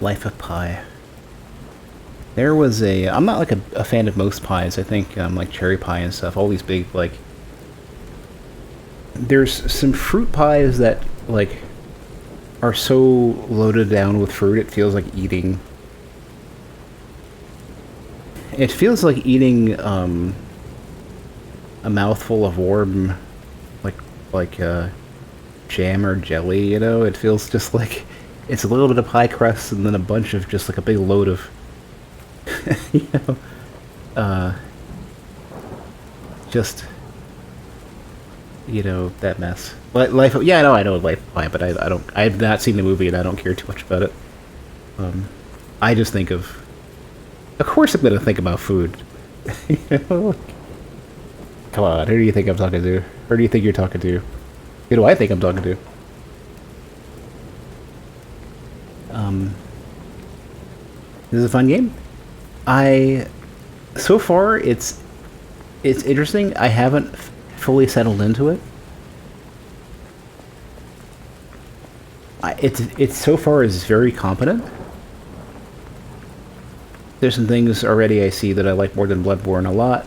Life of Pi. There was a... I'm not like a fan of most pies. I think like cherry pie and stuff. All these big like... There's some fruit pies that like are so loaded down with fruit it feels like eating... It feels like eating a mouthful of warm like jam or jelly, you know? It feels just like it's a little bit of pie crust and then a bunch of just like a big load of you know, uh, just, you know, that mess. Life, yeah, I know Life of Pi, but I don't, I've not seen the movie and I don't care too much about it. I just think of course I'm gonna think about food. You know? Come on, who do you think I'm talking to? Who do you think you're talking to? Who do I think I'm talking to? This is a fun game. So far it's interesting. I haven't fully settled into it. It's so far is very competent. There's some things already I see that I like more than Bloodborne a lot,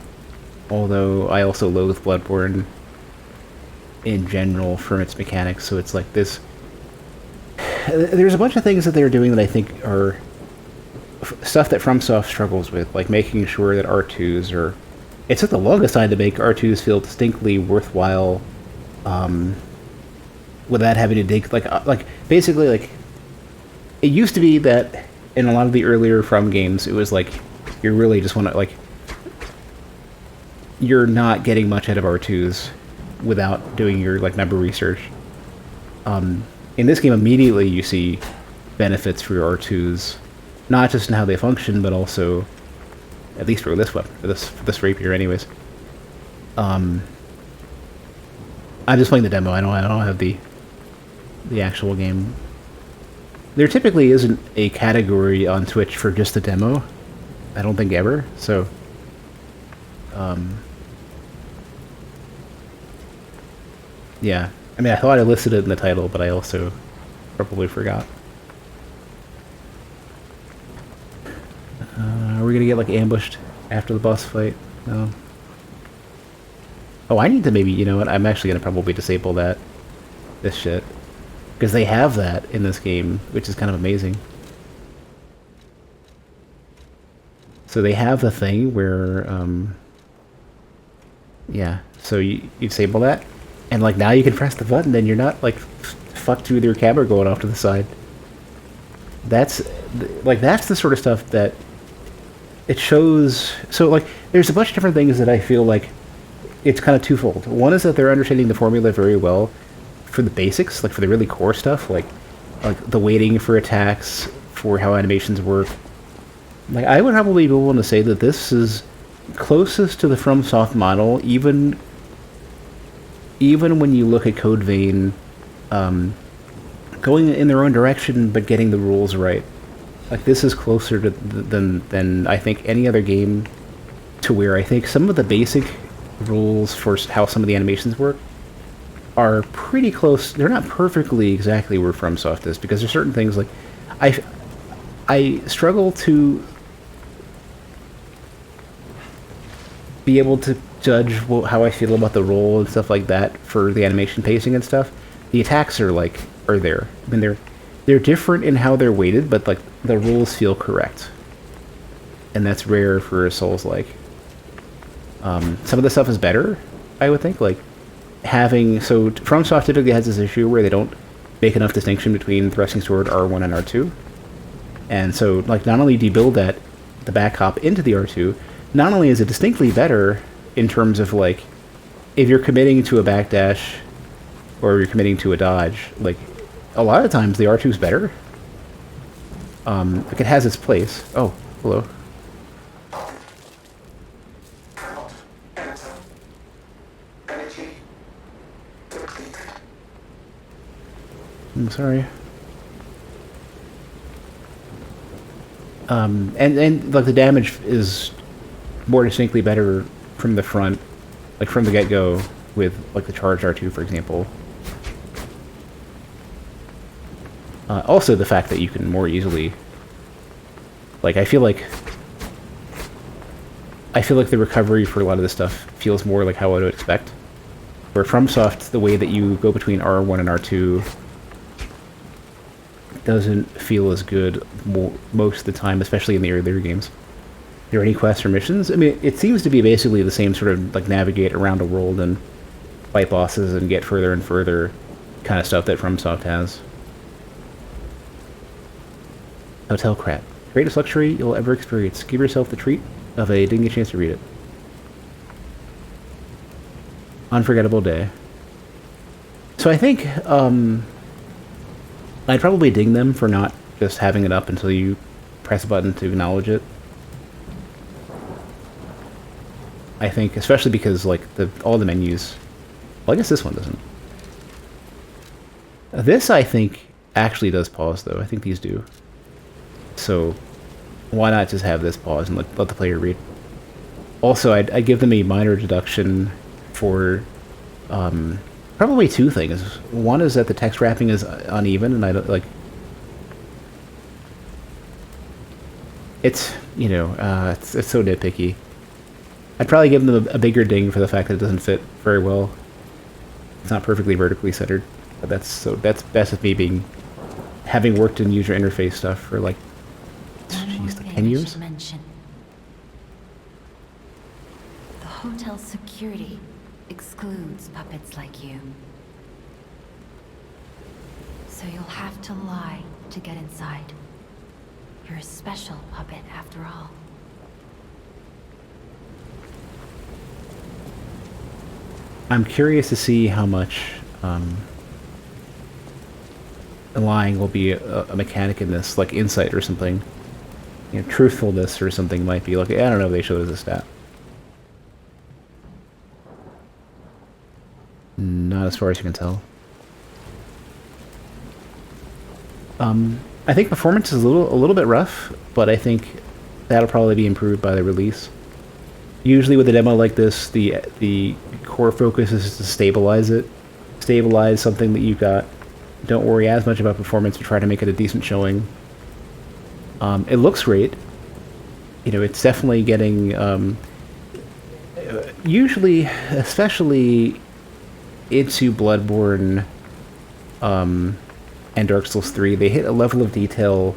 although I also loathe Bloodborne in general from its mechanics, so it's like this... There's a bunch of things that they're doing that I think are stuff that FromSoft struggles with, like making sure that R2s are... It took the longest time to make R2s feel distinctly worthwhile, without having to dig... Like basically, like... It used to be that in a lot of the earlier From games, it was like, you really just want to, like... You're not getting much out of R2s without doing your, like, number research. In this game, immediately you see benefits for your R2s, not just in how they function, but also, at least for this weapon, for this rapier, anyways. I'm just playing the demo. I don't have the actual game. There typically isn't a category on Twitch for just the demo. I don't think ever. So, yeah. I mean, I thought I listed it in the title, but I also probably forgot. Are we gonna get, like, ambushed after the boss fight? No. Oh, I need to maybe, you know what, I'm actually gonna probably disable this shit. Because they have that in this game, which is kind of amazing. So they have the thing where, yeah, so you disable that, and like now you can press the button and you're not like fucked with your camera going off to the side. That's the sort of stuff that it shows. So like there's a bunch of different things that I feel like it's kind of twofold. One is that they're understanding the formula very well for the basics, like for the really core stuff, like the waiting for attacks, for how animations work. Like I would probably be willing to say that this is closest to the FromSoft model, even when you look at Code Vein, going in their own direction but getting the rules right. Like this is closer to than I think any other game, to where I think some of the basic rules for how some of the animations work are pretty close. They're not perfectly exactly where FromSoft is, because there's certain things like I struggle to be able to judge how I feel about the roll and stuff like that for the animation pacing and stuff. The attacks are there. I mean, they're different in how they're weighted, but like the rules feel correct, and that's rare for a Souls-like. Some of the stuff is better, I would think. Like so FromSoft typically has this issue where they don't make enough distinction between thrusting sword R1 and R2, and so like not only do you build the back hop into the R2, not only is it distinctly better in terms of like if you're committing to a backdash or you're committing to a dodge, like a lot of times the R2 is better. Like it has its place. Oh, hello. I'm sorry. And like the damage is more distinctly better from the front, like from the get-go, with like the charged R2, for example. Also the fact that you can more easily Like, I feel like the recovery for a lot of this stuff feels more like how I would expect. Where FromSoft, the way that you go between R1 and R2 doesn't feel as good most of the time, especially in the earlier games. Are there any quests or missions? I mean, it seems to be basically the same sort of, like, navigate around a world and fight bosses and get further and further kind of stuff that FromSoft has. Hotel Crap. Greatest luxury you'll ever experience. Give yourself the treat of didn't get a chance to read it. Unforgettable day. So I think, I'd probably ding them for not just having it up until you press a button to acknowledge it. I think, especially because, like, all the menus... Well, I guess this one doesn't. This, I think, actually does pause, though. I think these do. So, why not just have this pause and let the player read? Also, I'd give them a minor deduction for probably two things. One is that the text wrapping is uneven, and I don't like. It's, you know, it's so nitpicky. I'd probably give them a bigger ding for the fact that it doesn't fit very well. It's not perfectly vertically centered, but that's best of me having worked in user interface stuff for like, jeez, like 10 years. The hotel's security excludes puppets like you. So you'll have to lie to get inside. You're a special puppet after all. I'm curious to see how much lying will be a mechanic in this, like insight or something. You know, truthfulness or something might be like, I don't know if they show it as a stat. Not as far as you can tell. I think performance is a little bit rough, but I think that'll probably be improved by the release. Usually with a demo like this, the core focus is to stabilize it. Stabilize something that you've got. Don't worry as much about performance, but try to make it a decent showing. It looks great. You know, it's definitely getting... usually, especially into Bloodborne and Dark Souls 3, they hit a level of detail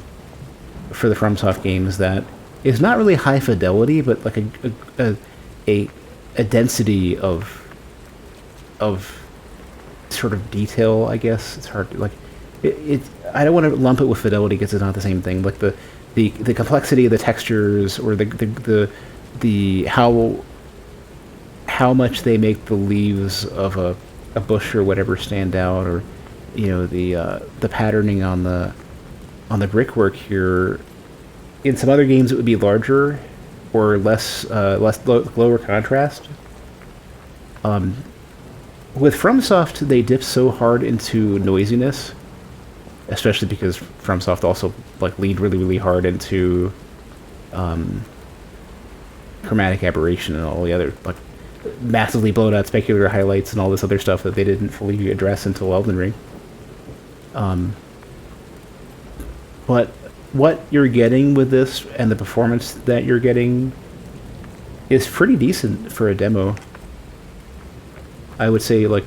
for the FromSoft games that is not really high fidelity, but like a density of sort of detail, I guess. It's hard to, like, I don't want to lump it with fidelity because it's not the same thing. Like the complexity of the textures, or the how much they make the leaves of a bush or whatever stand out, or, you know, the patterning on the brickwork here. In some other games, it would be larger or lower contrast. With FromSoft, they dip so hard into noisiness, especially because FromSoft also like leaned really hard into chromatic aberration and all the other like massively blown out specular highlights and all this other stuff that they didn't fully address until Elden Ring. But what you're getting with this and the performance that you're getting is pretty decent for a demo. I would say, like,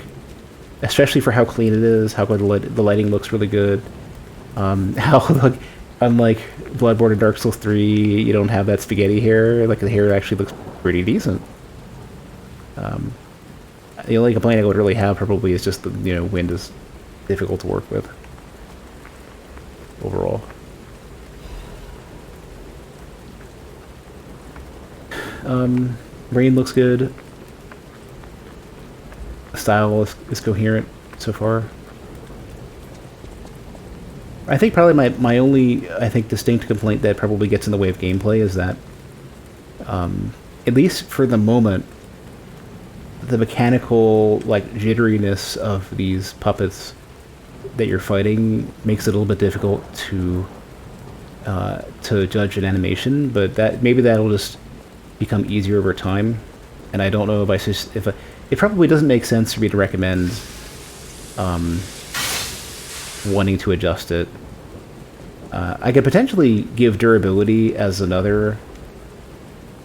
especially for how clean it is, how good the lighting looks really good. How, like, unlike Bloodborne and Dark Souls 3, you don't have that spaghetti hair. Like, the hair actually looks pretty decent. The only complaint I would really have probably is just the, you know, wind is difficult to work with overall. Rain looks good. Style is coherent so far. I think probably my only, I think, distinct complaint that probably gets in the way of gameplay is that, at least for the moment, the mechanical, like, jitteriness of these puppets that you're fighting makes it a little bit difficult to judge an animation, but that maybe that'll just become easier over time. And I don't know if it probably doesn't make sense for me to recommend wanting to adjust it I could potentially give durability as another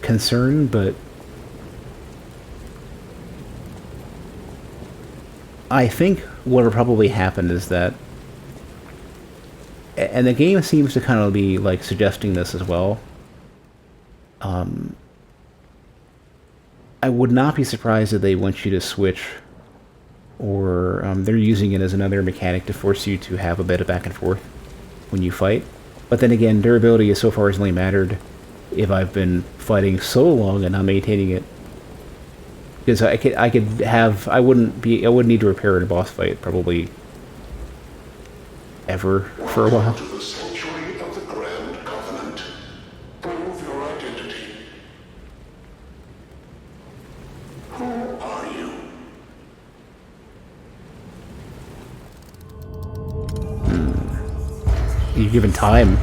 concern, but I think what will probably happen is that, and the game seems to kind of be like suggesting this as well. I would not be surprised if they want you to switch, or they're using it as another mechanic to force you to have a bit of back and forth when you fight. But then again, durability so far has only mattered if I've been fighting so long and not maintaining it. Because I wouldn't need to repair in a boss fight probably ever for a while. To the sanctuary of the Grand Covenant. Prove your identity. Who are you? You're given time.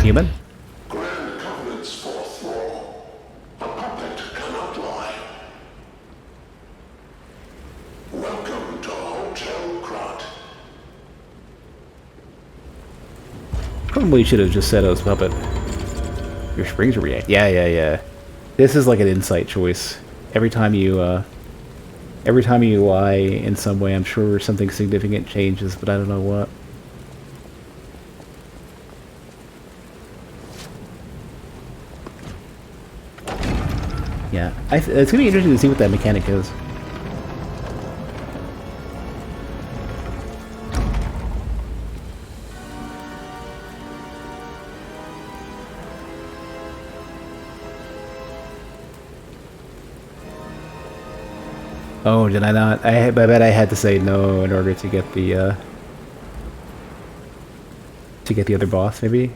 Human? Grand Covenant's fourth law. A puppet cannot lie. Welcome to Hotel Krat. Probably should have just said I was puppet. Your springs react. Yeah. This is like an insight choice. Every time you lie in some way, I'm sure something significant changes, but I don't know what. Yeah, it's gonna be interesting to see what that mechanic is. Oh, did I not? I bet I had to say no in order to get the other boss. Maybe.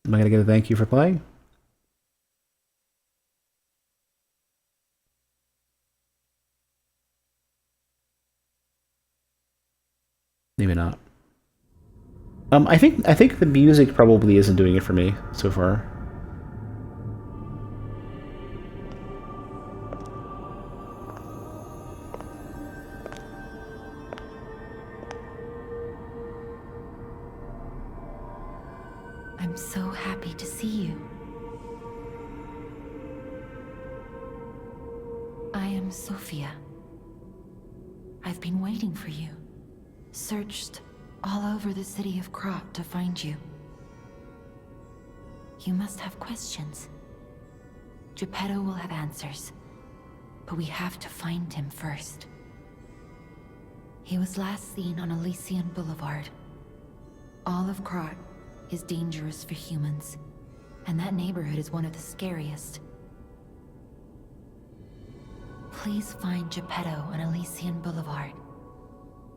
Am I gonna get a thank you for playing? Maybe not. I think the music probably isn't doing it for me so far. I'm so happy to see you. I am Sophia. I've been waiting for you. Searched all over the city of Krat to find you. You must have questions. Geppetto will have answers, but we have to find him first. He was last seen on Elysian Boulevard. All of Krat is dangerous for humans, and that neighborhood is one of the scariest. Please find Geppetto on Elysian Boulevard.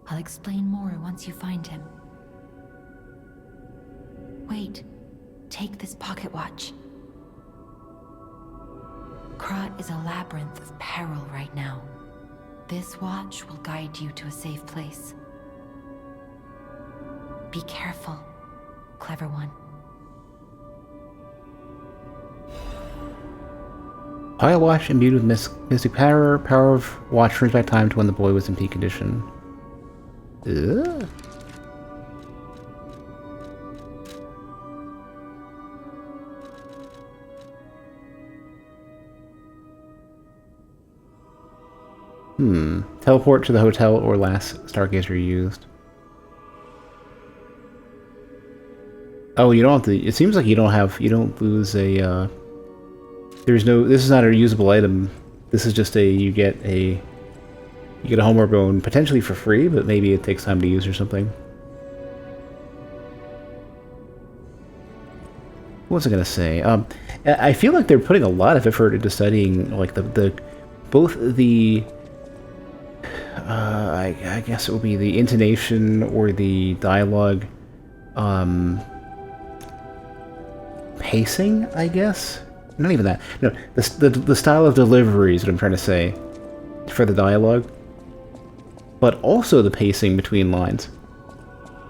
I'll explain more once you find him. Wait, take this pocket watch. Krat is a labyrinth of peril right now. This watch will guide you to a safe place. Be careful, clever one. Pocket watch imbued with mystic power. Power of watch turns back time to when the boy was in peak condition. Ugh. Teleport to the hotel or last Stargazer used. Oh, you don't have to. It seems like you don't lose a. There's no. This is not a usable item. This is just you get a homeward bone potentially for free, but maybe it takes time to use or something. What was I gonna say? I feel like they're putting a lot of effort into studying like both the. I guess it will be the intonation or the dialogue, pacing. I guess not even that. No, the style of delivery is what I'm trying to say for the dialogue, but also the pacing between lines.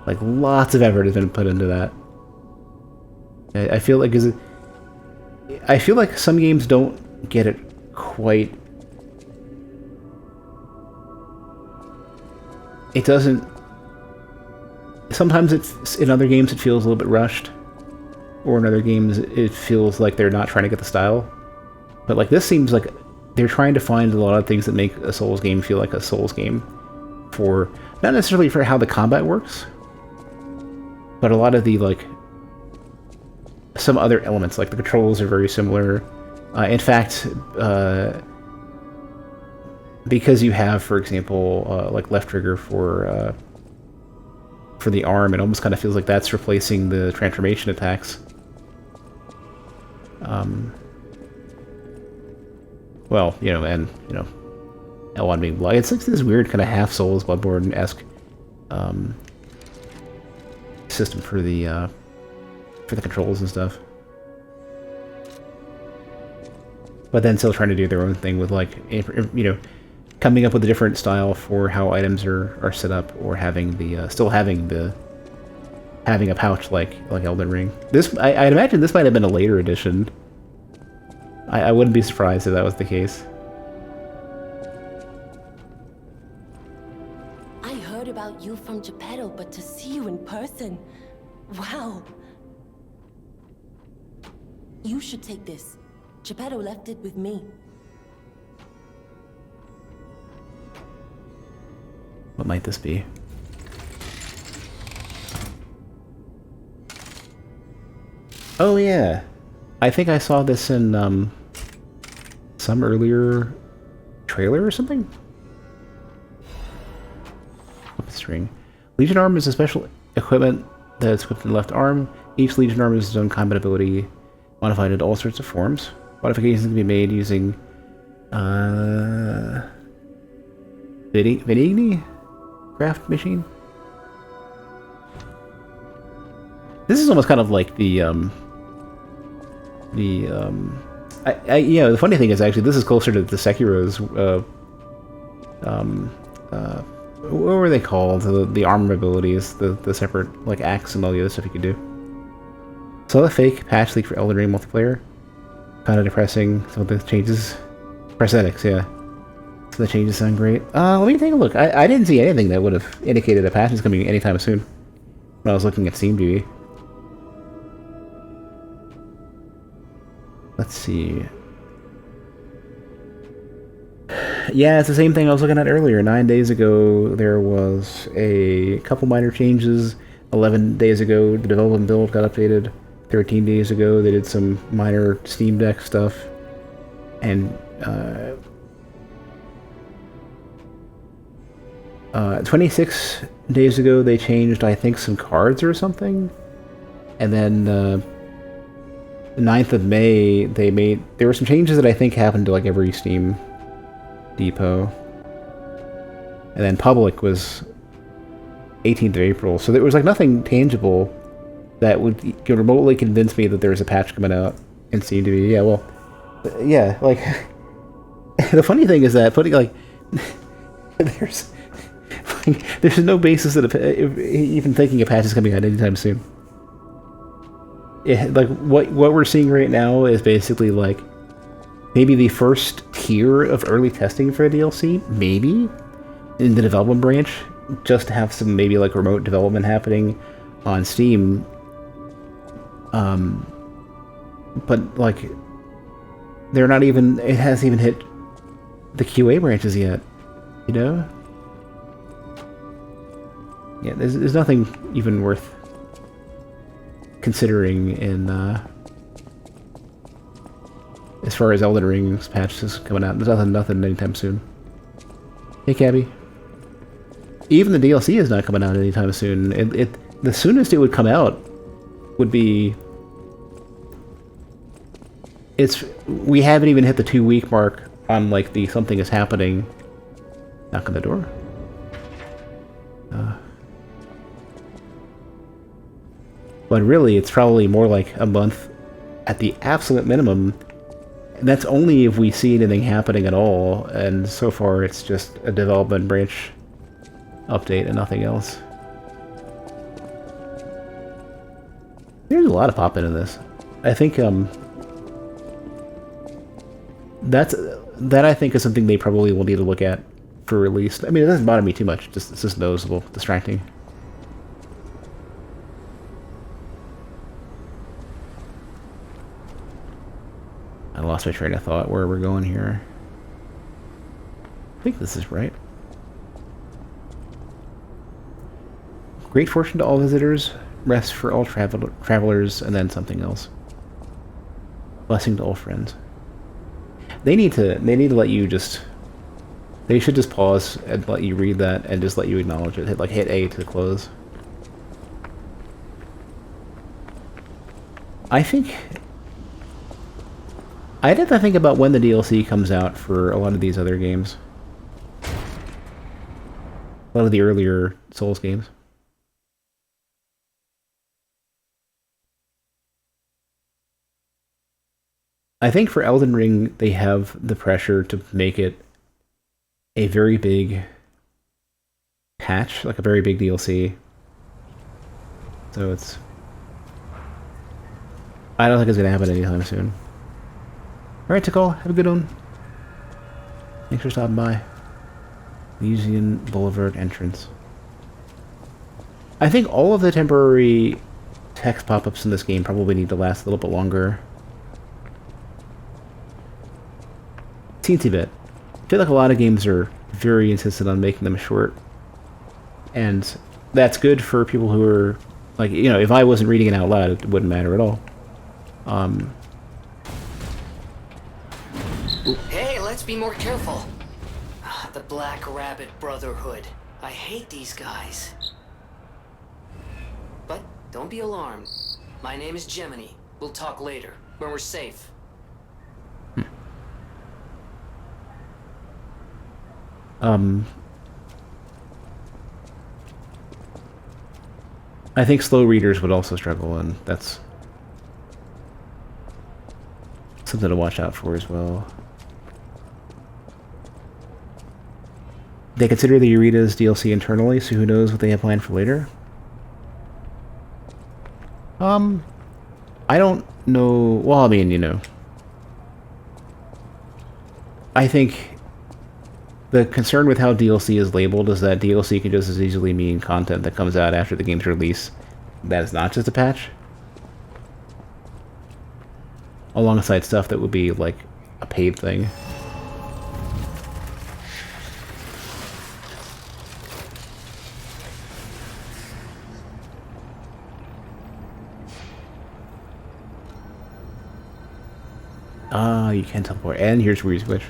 Like lots of effort has been put into that. I feel like some games don't get it quite it doesn't. Sometimes it's in other games it feels a little bit rushed, or in other games it feels like they're not trying to get the style. But like this seems like they're trying to find a lot of things that make a Souls game feel like a Souls game, for not necessarily for how the combat works, but a lot of the like some other elements, like the controls are very similar. In fact, because you have, for example, like left trigger for the arm, it almost kind of feels like that's replacing the transformation attacks. Well, you know, and you know, L1 being blood. It's like this weird kind of half Souls Bloodborne-esque system for the controls and stuff. But then still trying to do their own thing with, like, you know, coming up with a different style for how items are set up, or having the still having a pouch like Elden Ring. This I'd imagine this might have been a later edition. I wouldn't be surprised if that was the case. I heard about you from Geppetto, but to see you in person, wow. You should take this. Geppetto left it with me. What might this be? Oh yeah, I think I saw this in some earlier trailer or something. Weapon string. Legion arm is a special equipment that's equipped in the left arm. Each Legion arm has its own combat ability, modified into all sorts of forms. Modifications can be made using Venigni craft machine. This is almost kind of like the you know, the funny thing is actually this is closer to the Sekiro's what were they called? The armor abilities, the separate like axe and all the other stuff you could do. So a fake patch leak for Elden Ring multiplayer. Kind of depressing. Some of the changes, prosthetics, yeah. So the changes sound great. Let me take a look. I didn't see anything that would have indicated a patch is coming anytime soon when I was looking at Steam TV. Let's see. Yeah, it's the same thing I was looking at earlier. 9 days ago, there was a couple minor changes. 11 days ago, the development build got updated. 13 days ago, they did some minor Steam Deck stuff. And 26 days ago, they changed, I think, some cards or something. And then the 9th of May, there were some changes that I think happened to like every Steam depot. And then public was 18th of April. So there was like nothing tangible that would remotely convince me that there was a patch coming out in Steam TV. Yeah, well, yeah, like the funny thing is that putting like there's no basis that even thinking a patch is coming out anytime soon. Yeah, like what we're seeing right now is basically like maybe the first tier of early testing for a DLC, maybe in the development branch, just to have some maybe like remote development happening on Steam. But like they're not even, it hasn't even hit the QA branches yet, you know? Yeah, there's nothing even worth considering in as far as Elden Ring's patch is coming out. There's nothing anytime soon. Hey, Cabby. Even the DLC is not coming out anytime soon. The soonest it would come out would be... We haven't even hit the 2-week mark on like the something is happening. Knock on the door. But really, it's probably more like a month at the absolute minimum. And that's only if we see anything happening at all. And so far, it's just a development branch update and nothing else. There's a lot of pop into this. I think that I think is something they probably will need to look at for release. I mean, it doesn't bother me too much. It's just noticeable, distracting. I lost my train of thought where we're going here. I think this is right. Great fortune to all visitors, rest for all travelers, and then something else. Blessing to all friends. They need to let you just. They should just pause and let you read that and just let you acknowledge it. Hit A to close. I think. I'd have to think about when the DLC comes out for a lot of these other games. A lot of the earlier Souls games. I think for Elden Ring, they have the pressure to make it a very big patch, like a very big DLC. So it's... I don't think it's going to happen anytime soon. Alright, Tikal, have a good one. Thanks for stopping by. Elysian Boulevard entrance. I think all of the temporary text pop-ups in this game probably need to last a little bit longer. Teensy bit. I feel like a lot of games are very insistent on making them short. And that's good for people who are, like, you know, if I wasn't reading it out loud, it wouldn't matter at all. Hey, let's be more careful. The Black Rabbit Brotherhood. I hate these guys. But don't be alarmed. My name is Gemini. We'll talk later, when we're safe. I think slow readers would also struggle, and that's something to watch out for as well. They consider the Eureka's DLC internally, so who knows what they have planned for later? I don't know. Well, I mean, you know. I think the concern with how DLC is labeled is that DLC can just as easily mean content that comes out after the game's release. That is not just a patch. Alongside stuff that would be, like, a paid thing. Ah, you can't teleport. And here's where you switch.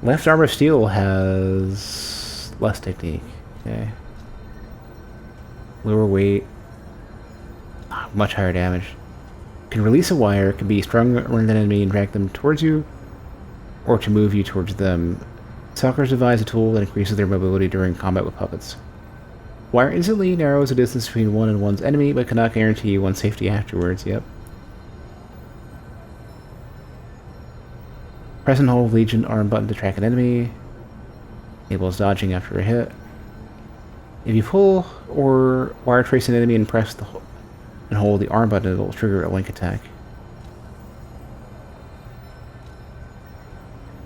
Left arm of steel has less technique. Okay. Lower weight. Much higher damage. Can release a wire, can be strung around an enemy and drag them towards you, or to move you towards them. Stalkers devise a tool that increases their mobility during combat with puppets. Wire instantly narrows the distance between one and one's enemy, but cannot guarantee one's safety afterwards. Yep. Press and hold Legion arm button to track an enemy. Enables dodging after a hit. If you pull or wire trace an enemy and press and hold the arm button, it will trigger a link attack.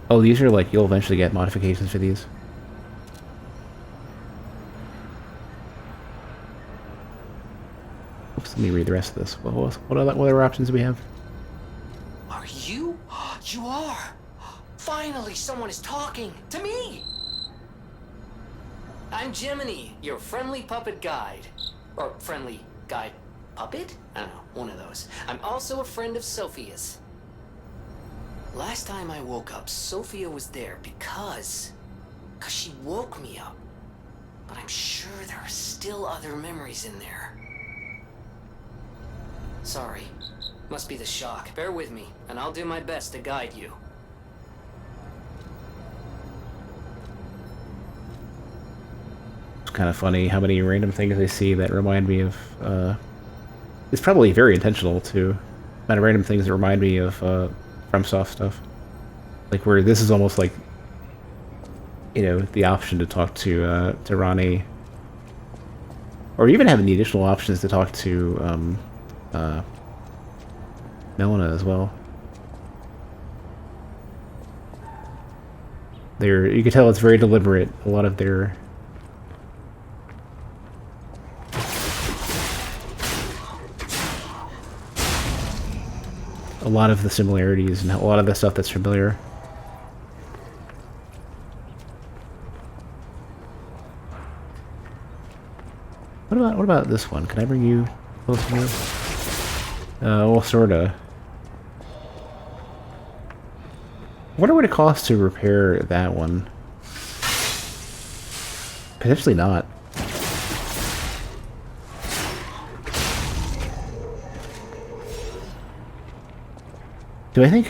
Oh, these are like, you'll eventually get modifications for these. Oops, let me read the rest of this. What other options do we have? Are you? You are! Finally, someone is talking to me! I'm Gemini, your friendly puppet guide. Or friendly guide puppet? I don't know, one of those. I'm also a friend of Sophia's. Last time I woke up, Sophia was there because she woke me up. But I'm sure there are still other memories in there. Sorry. Must be the shock. Bear with me, and I'll do my best to guide you. It's kind of funny how many random things I see that remind me of, it's probably very intentional too. Amount of random things that remind me of, FromSoft stuff. Like where this is almost like, you know, the option to talk to Ronnie. Or even having the additional options to talk to, Melina as well. You can tell it's very deliberate. A lot of their the similarities and a lot of the stuff that's familiar. What about this one? Can I bring you close to me? Well, sorta. I wonder what it costs to repair that one. Potentially not. Do I think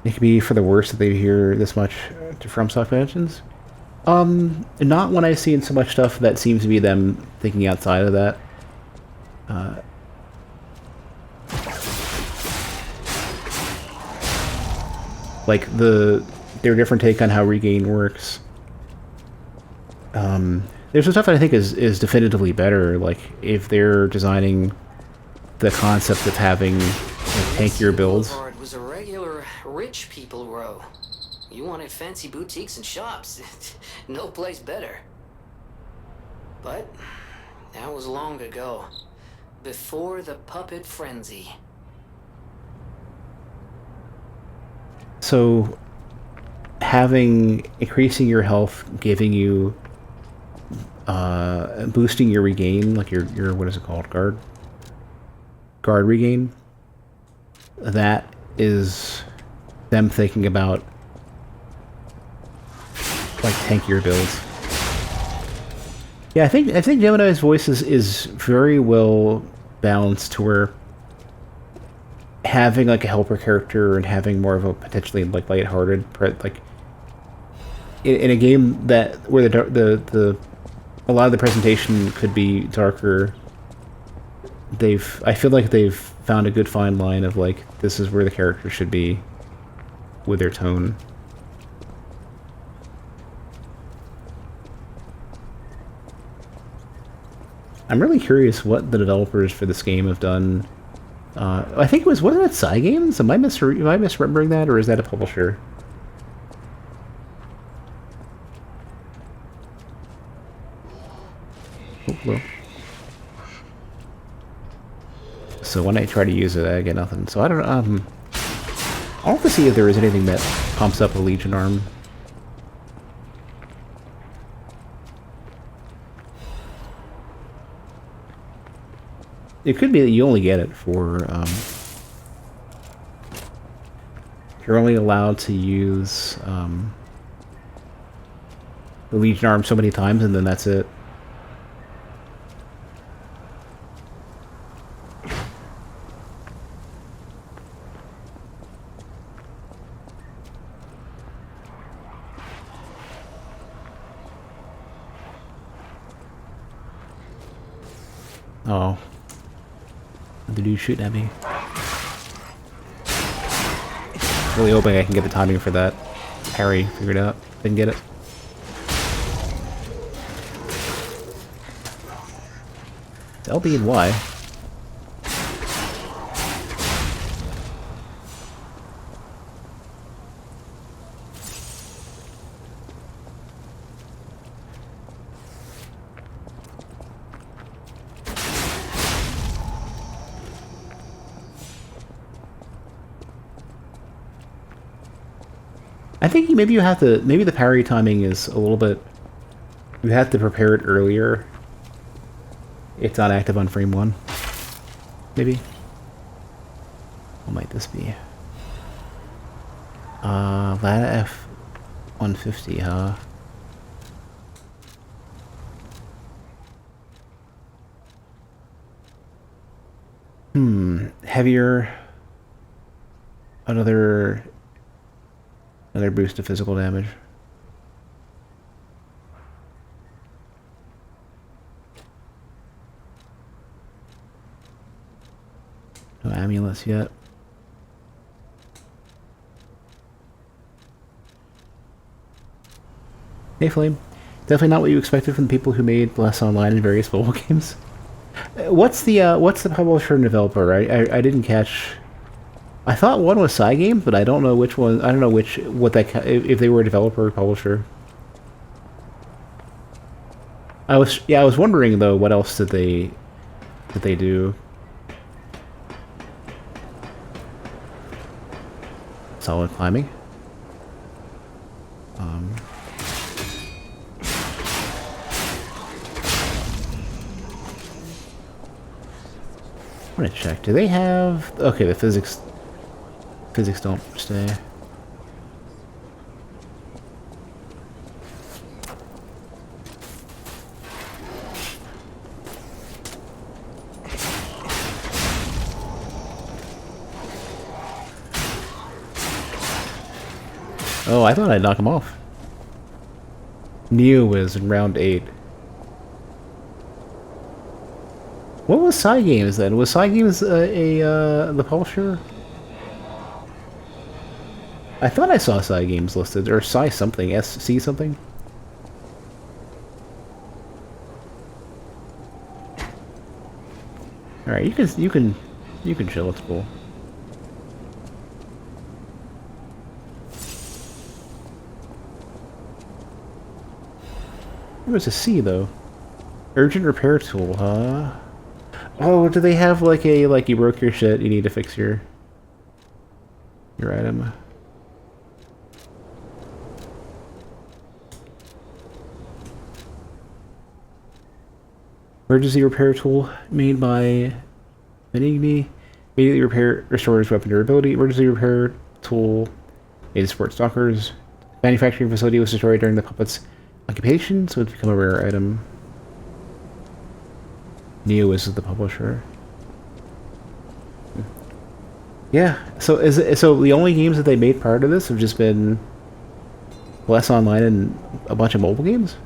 it could be for the worst that they hear this much from FromSoft mentions? Not when I've seen so much stuff that seems to be them thinking outside of that. Like their different take on how regain works. There's some stuff that I think is definitively better. Like if they're designing the concept of having tankier builds. Boulevard was a regular rich people row. You wanted fancy boutiques and shops. No place better. But that was long ago. Before the puppet frenzy. So increasing your health, giving you boosting your regain, like your what is it called? Guard regain. That is them thinking about like tankier builds. Yeah, I think Gemini's voice is very well balanced to where having like a helper character and having more of a potentially like lighthearted like in a game that where the a lot of the presentation could be darker. I feel like they've found a good fine line of like this is where the character should be with their tone. I'm really curious what the developers for this game have done. I think wasn't it Cygames? Am I misremembering that, or is that a publisher? Oh, well. So when I try to use it, I get nothing. So I don't know. I'll have to see if there is anything that pumps up a Legion arm. It could be that you only get it for, you're only allowed to use, the Legion arm so many times and then that's it. Oh. The dude shooting at me. Really hoping I can get the timing for that. Parry figured out. Didn't get it. It's LB and Y. I think maybe you have to, maybe the parry timing is a little bit, you have to prepare it earlier. It's not active on frame 1. Maybe. What might this be? Lada F-150, huh? Heavier. Another boost of physical damage. No amulets yet. Hey Flame. Definitely not what you expected from the people who made Blast Online and various mobile games. What's the publisher and developer? I didn't catch. I thought one was Cygames, but I don't know which one. I don't know if they were a developer or publisher. I was wondering though, what else did they do? Solid climbing. I'm gonna check. Do they have? Okay, the physics don't stay. Oh, I thought I'd knock him off. Neo was in round 8. What was Cygames then? Was Cygames the publisher? I thought I saw Cygames listed, or Cy something, SC something. All right, you can chill. It's cool. There was a C though. Urgent repair tool, huh? Oh, do they have like you broke your shit, you need to fix your item? Emergency repair tool made by Benigni. Immediately restores weapon durability. Emergency repair tool made to support stalkers. Manufacturing facility was destroyed during the puppet's occupation, so it's become a rare item. Neo is the publisher. Yeah, so the only games that they made prior to this have just been less online and a bunch of mobile games?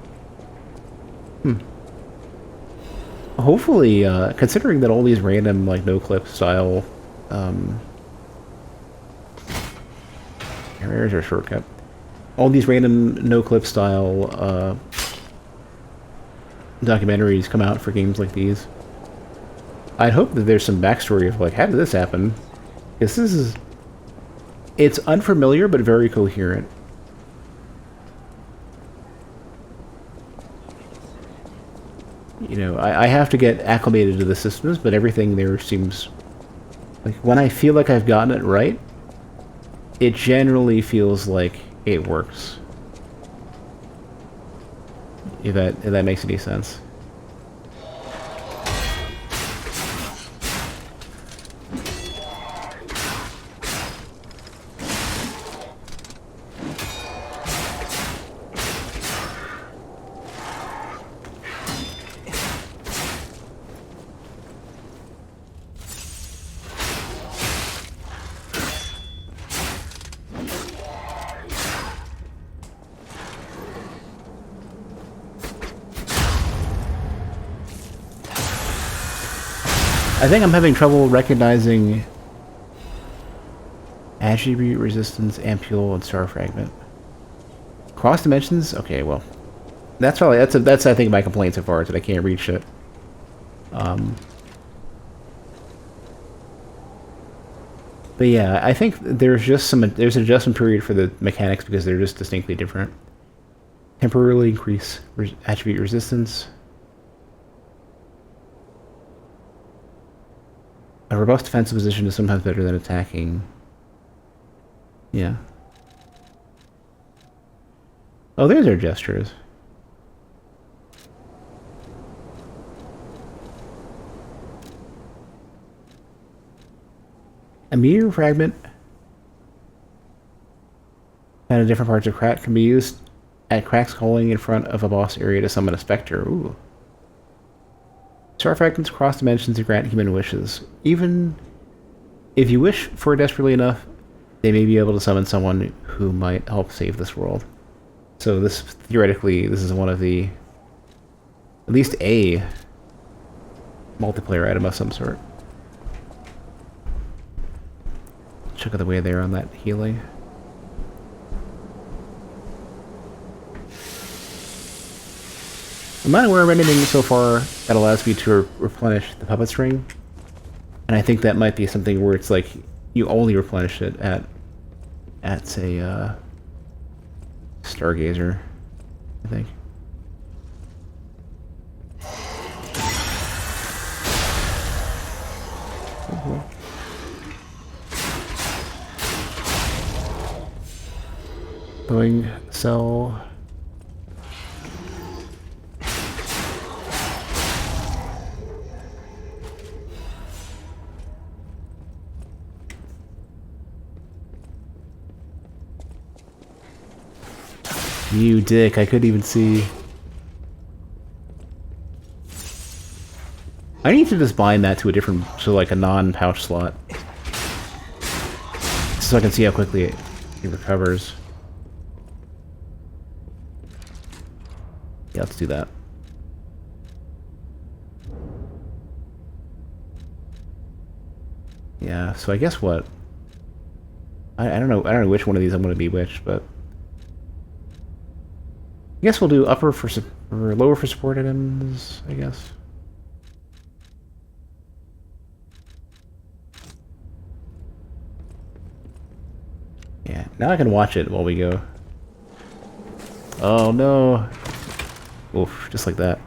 Hopefully, considering that all these random, like, no-clip style, where's our shortcut? All these random no-clip style, documentaries come out for games like these. I'd hope that there's some backstory of, like, how did this happen? Because it's unfamiliar, but very coherent. You know, I have to get acclimated to the systems, but everything there seems... Like, when I feel like I've gotten it right, it generally feels like it works. If that makes any sense. I think I'm having trouble recognizing attribute, resistance, ampule, and star fragment. Cross dimensions? Okay, well, that's probably that's I think my complaint so far is that I can't read shit. But yeah, I think there's an adjustment period for the mechanics because they're just distinctly different. Temporarily increase attribute resistance. A robust defensive position is sometimes better than attacking. Yeah. Oh, there's our gestures. A meteor fragment found in different parts of crack can be used at cracks holding in front of a boss area to summon a specter. Ooh. Star fragments cross dimensions to grant human wishes. Even if you wish for it desperately enough, they may be able to summon someone who might help save this world. So this, theoretically, this is one of the... at least a multiplayer item of some sort. Check out the way there on that healing. I'm not aware of anything so far that allows you to replenish the puppet string. And I think that might be something where it's like you only replenish it at say Stargazer, I think. Going sell. You dick, I couldn't even see. I need to just bind that to a different, so like a non-pouch slot. So I can see how quickly it recovers. Yeah, let's do that. Yeah, so I guess what? I don't know which one of these I'm gonna be which, but I guess we'll do upper for or lower for support items, I guess. Yeah, now I can watch it while we go. Oh no. Oof, just like that.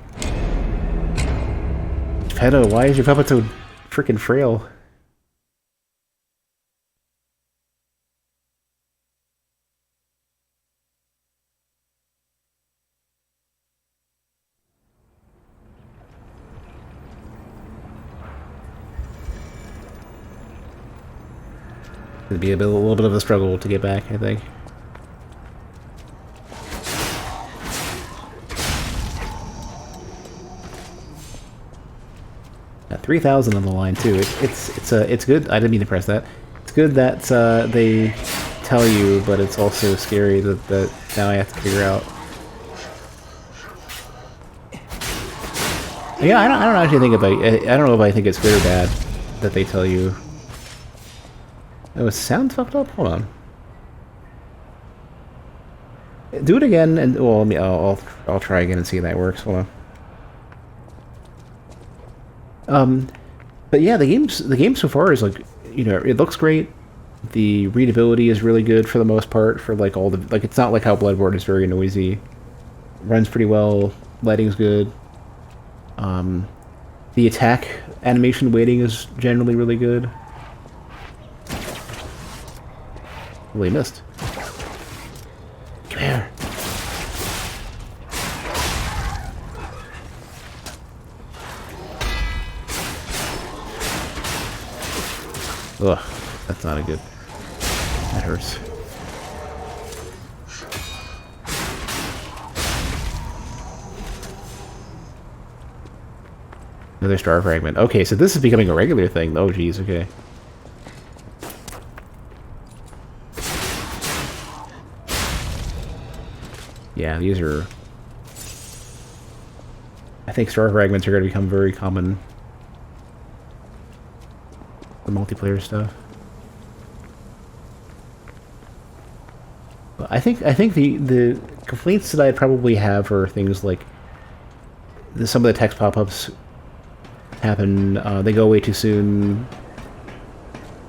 Pedo, why is your puppet so freaking frail? It'd be a little bit of a struggle to get back, I think. Got 3,000 on the line too. It's good. I didn't mean to press that. It's good that they tell you, but it's also scary that now I have to figure out. Yeah, I don't actually think about. I don't know if I think it's good or bad that they tell you. Oh, is sound fucked up? Hold on. Do it again, and well, let me. I'll try again and see if that works. Hold on. But yeah, the game so far is like, you know, it looks great. The readability is really good for the most part. For like all the it's not like how Bloodborne is very noisy. Runs pretty well. Lighting's good. The attack animation weighting is generally really good. Really missed. Come here. Ugh, that's not a good. That hurts. Another star fragment. Okay, so this is becoming a regular thing. Oh, geez, okay. Yeah, these are... I think star fragments are going to become very common for multiplayer stuff. But I think the complaints that I'd probably have are things like some of the text pop-ups happen, they go away too soon.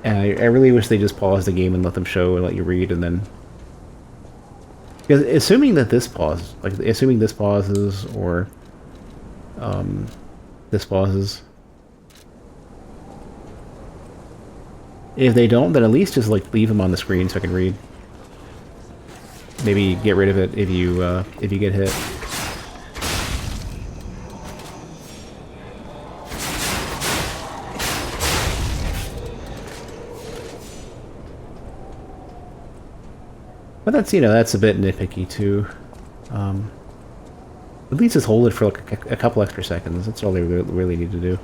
I really wish they just paused the game and let them show and let you read, and then... Because assuming that this pauses, assuming this pauses, or this pauses. If they don't, then at least just leave them on the screen so I can read. Maybe get rid of it if you get hit. But that's, that's a bit nitpicky too. At least just hold it for a couple extra seconds. That's all they really need to do.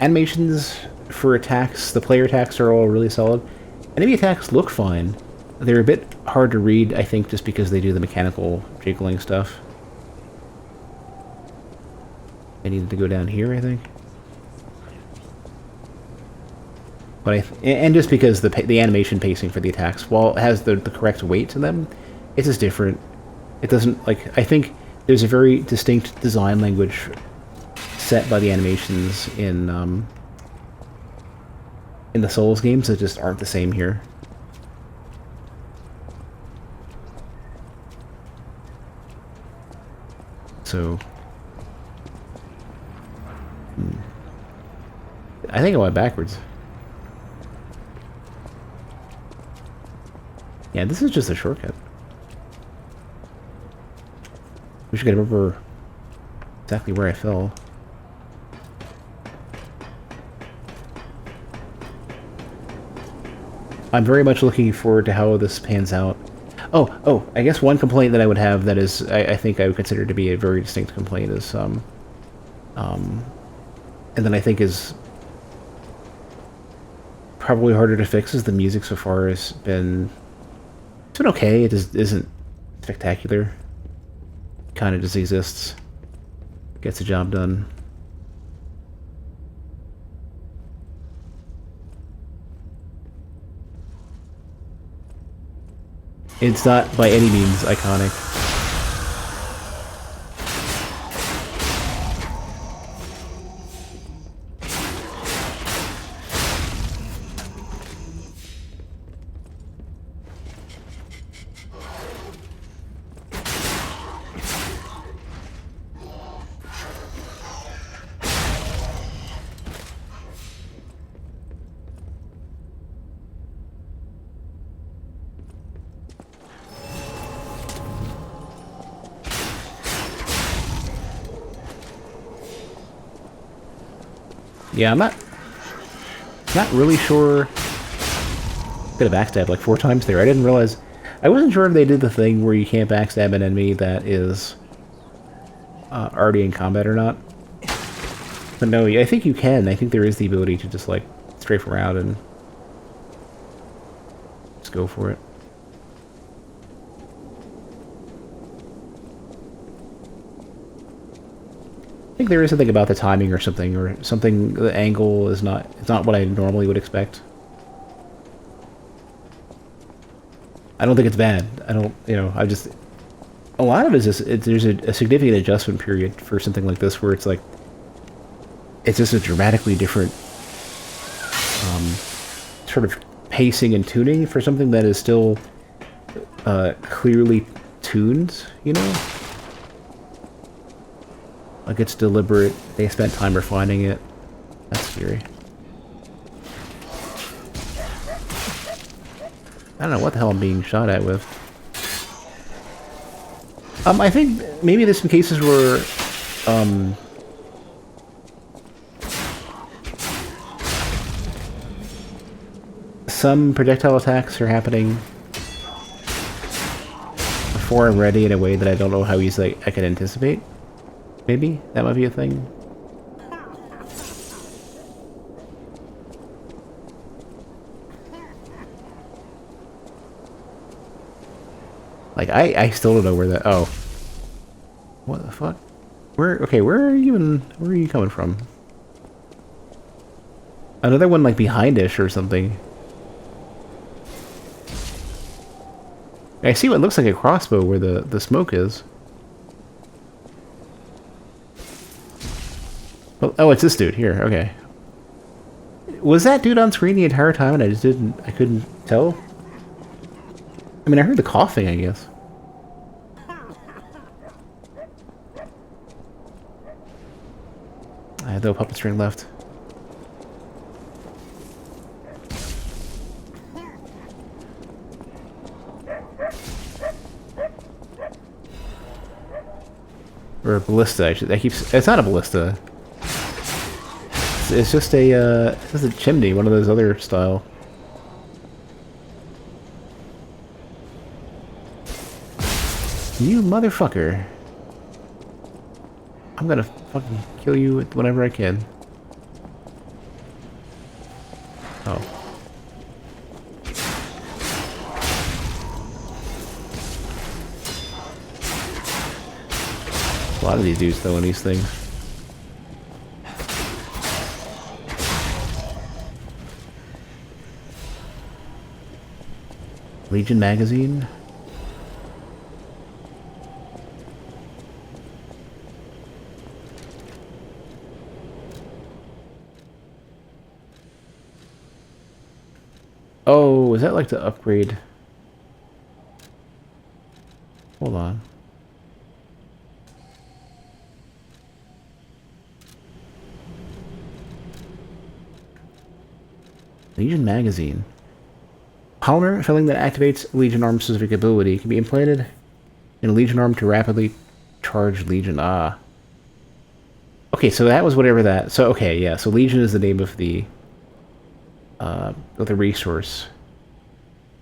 Animations for attacks, the player attacks are all really solid. Enemy attacks look fine. They're a bit hard to read, I think, just because they do the mechanical jiggling stuff. I needed to go down here, I think. But and just because the animation pacing for the attacks, while it has the correct weight to them, it's just different. It doesn't, I think there's a very distinct design language set by the animations in the Souls games that just aren't the same here. So, I think I went backwards. Yeah, this is just a shortcut. Wish I could remember exactly where I fell. I'm very much looking forward to how this pans out. Oh, I guess one complaint that I would have that is, I think I would consider to be a very distinct complaint is, and then I think is probably harder to fix is the music so far has been, it's been okay, it just isn't spectacular. Kind of just exists. Gets the job done. It's not by any means iconic. Yeah, I'm not really sure. Could have backstabbed like 4 times there. I didn't realize. I wasn't sure if they did the thing where you can't backstab an enemy that is already in combat or not. But no, I think you can. I think there is the ability to just like strafe around and just go for it. I think there is something about the timing or something, the angle is not, it's not what I normally would expect. I don't think it's bad. I don't, I just, a lot of it is just, there's a significant adjustment period for something like this where it's like, it's just a dramatically different sort of pacing and tuning for something that is still clearly tuned, Like it's deliberate. They spent time refining it. That's scary. I don't know what the hell I'm being shot at with. I think maybe there's some cases where some projectile attacks are happening before I'm ready in a way that I don't know how easily I can anticipate. Maybe that might be a thing. Like I still don't know where that. Oh, what the fuck? Where? Okay, where are you coming from? Another one like behind-ish or something. I see what looks like a crossbow where the smoke is. Oh, it's this dude here. Okay. Was that dude on screen the entire time and I couldn't tell? I mean, I heard the coughing, I guess. I have no puppet string left. Or a ballista, actually. It's not a ballista. It's just a chimney, one of those other style. You motherfucker. I'm gonna fucking kill you whenever I can. Oh. A lot of these dudes throwing these things. Legion magazine. is that like to upgrade? Hold on. Legion magazine. Polymer filling that activates Legion arm specific ability can be implanted in a Legion arm to rapidly charge Legion. Ah. Okay, so that was whatever that. So okay, yeah. So Legion is the name of the resource.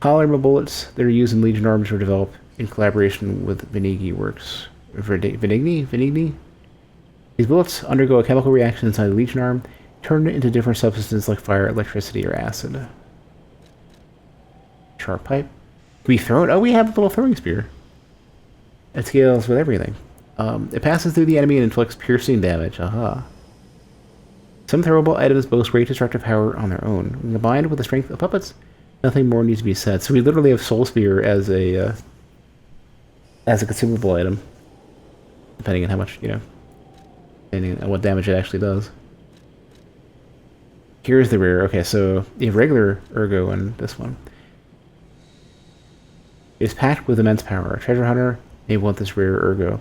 Polymer bullets that are used in Legion arms were developed in collaboration with Venigni Works. Venigni? These bullets undergo a chemical reaction inside the Legion arm, turn it into different substances like fire, electricity, or acid. Sharp pipe. Can we throw it? Oh, we have a little throwing spear. It scales with everything. It passes through the enemy and inflicts piercing damage. Aha. Some throwable items boast great destructive power on their own. When combined with the strength of puppets, nothing more needs to be said. So we literally have Soul Spear as a consumable item, depending on how much, depending on what damage it actually does. Here's the rare. Okay, so you have regular Ergo and this one. It is packed with immense power. A treasure hunter may want this rare Ergo.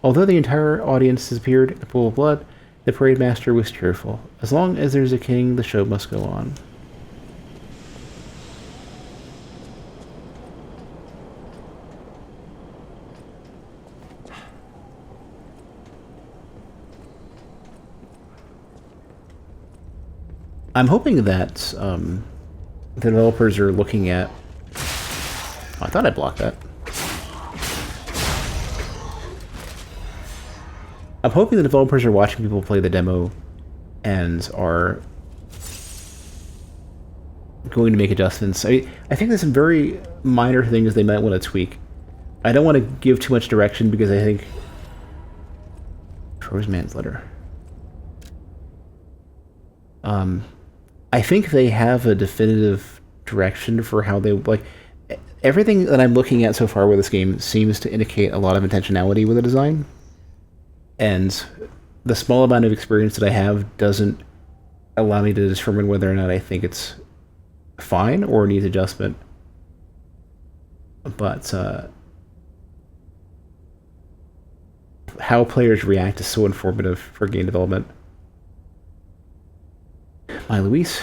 Although the entire audience disappeared in a pool of blood, the parade master was cheerful. As long as there's a king, the show must go on. I'm hoping that the developers are looking at... Oh, I thought I blocked that. I'm hoping the developers are watching people play the demo and are going to make adjustments. I think there's some very minor things they might want to tweak. I don't want to give too much direction because I think... Troy's manslaughter. I think they have a definitive direction for how they... like. Everything that I'm looking at so far with this game seems to indicate a lot of intentionality with the design. And the small amount of experience that I have doesn't allow me to determine whether or not I think it's fine or needs adjustment. But how players react is so informative for game development. My Luis,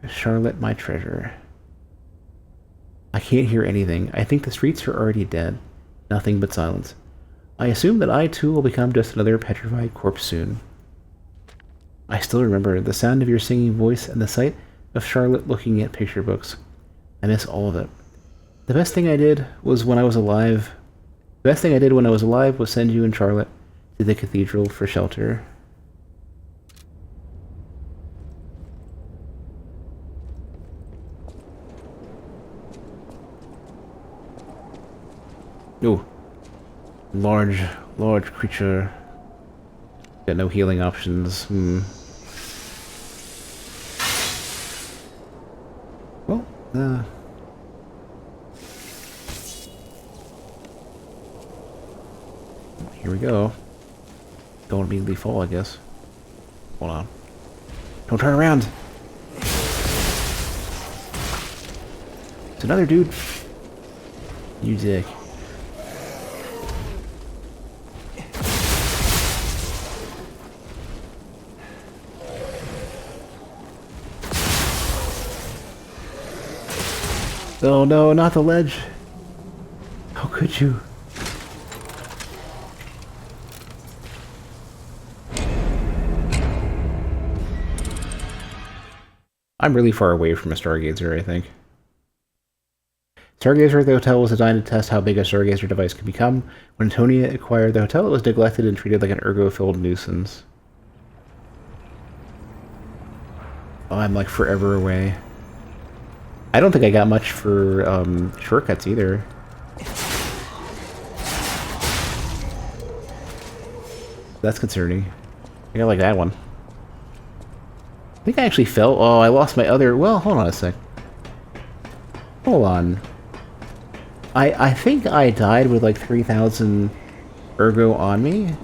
Charlotte, my treasure. I can't hear anything. I think the streets are already dead. Nothing but silence. I assume that I too will become just another petrified corpse soon. I still remember the sound of your singing voice and the sight of Charlotte looking at picture books. I miss all of it. The best thing I did when I was alive was send you and Charlotte to the cathedral for shelter. Ooh. Large creature. Got no healing options. Well, here we go. Don't immediately fall, I guess. Hold on. Don't turn around! It's another dude. You dick. Oh no, not the ledge. How could you? I'm really far away from a Stargazer, I think. Stargazer at the hotel was designed to test how big a Stargazer device could become. When Antonia acquired the hotel, it was neglected and treated like an ergo-filled nuisance. Oh, I'm like forever away. I don't think I got much for shortcuts either. That's concerning. I got like that one. I think I actually fell. Oh, I lost my other... Well, hold on a sec. Hold on. I think I died with like 3,000 ergo on me.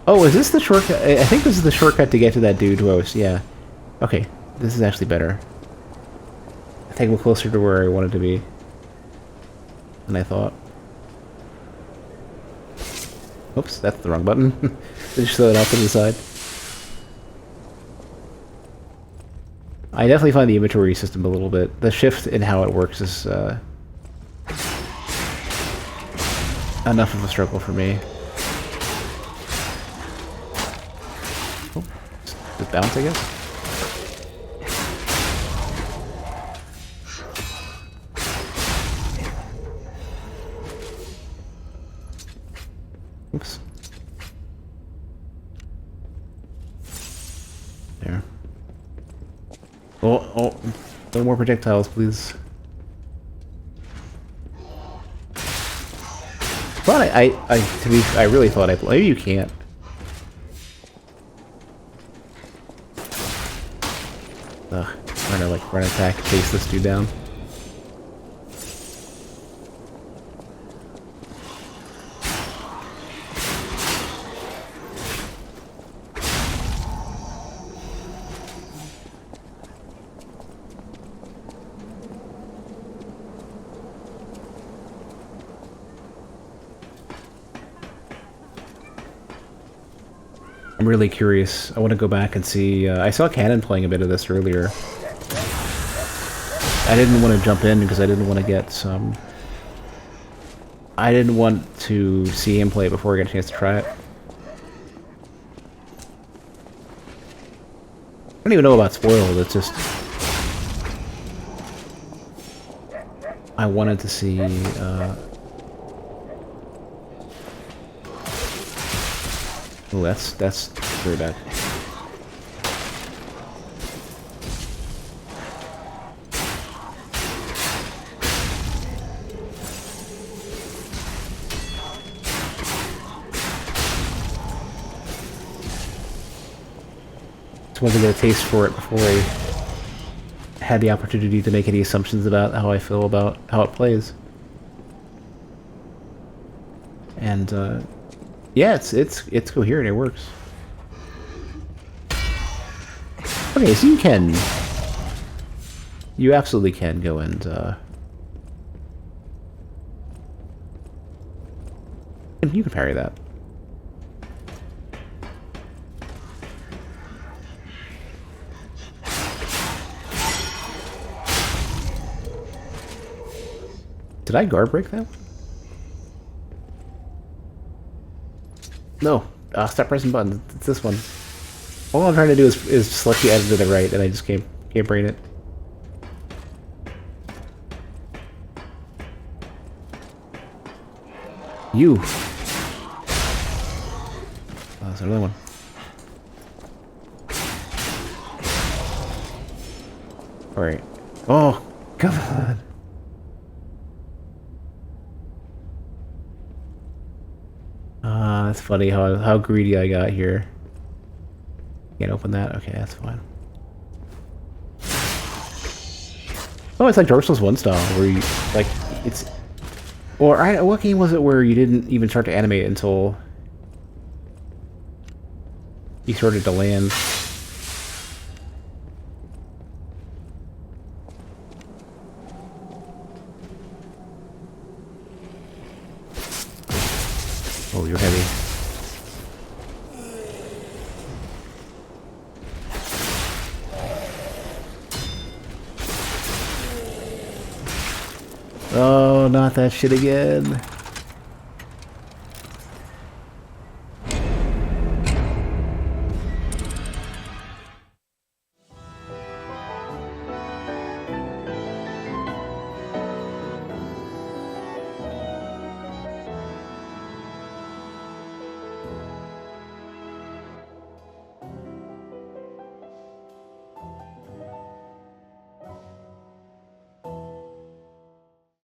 Oh, is this the shortcut? I think this is the shortcut to get to that dude who I was... Yeah. Okay, this is actually better. take me closer to where I wanted to be than I thought. Oops, that's the wrong button. Just throw it off to the side. I definitely find the inventory system a little bit... The shift in how it works is enough of a struggle for me. Oh, just bounce, I guess? Oops. There. Oh, no more projectiles, please. But I really thought maybe you can't. Ugh, I'm gonna like run attack, chase this dude down. I'm really curious. I want to go back and see... I saw Cannon playing a bit of this earlier. I didn't want to jump in because I didn't want to get some... I didn't want to see him play it before I got a chance to try it. I don't even know about Spoiled, it's just... I wanted to see... Oh, that's very bad. Just wanted to get a taste for it before I had the opportunity to make any assumptions about how I feel about how it plays. And yeah, it's coherent. It works. Okay, so you absolutely can go and you can parry that. Did I guard break that one? No, stop pressing buttons. It's this one. All I'm trying to do is select the edge to the right, and I just can't brain it. You. Oh, there's another one. All right. Oh, come on. That's funny how greedy I got here. Can't open that? Okay, that's fine. Oh, it's like Dark Souls 1 style, where you, like, it's... Or, what game was it where you didn't even start to animate until you started to land? Oh, you're heavy. Oh, not that shit again.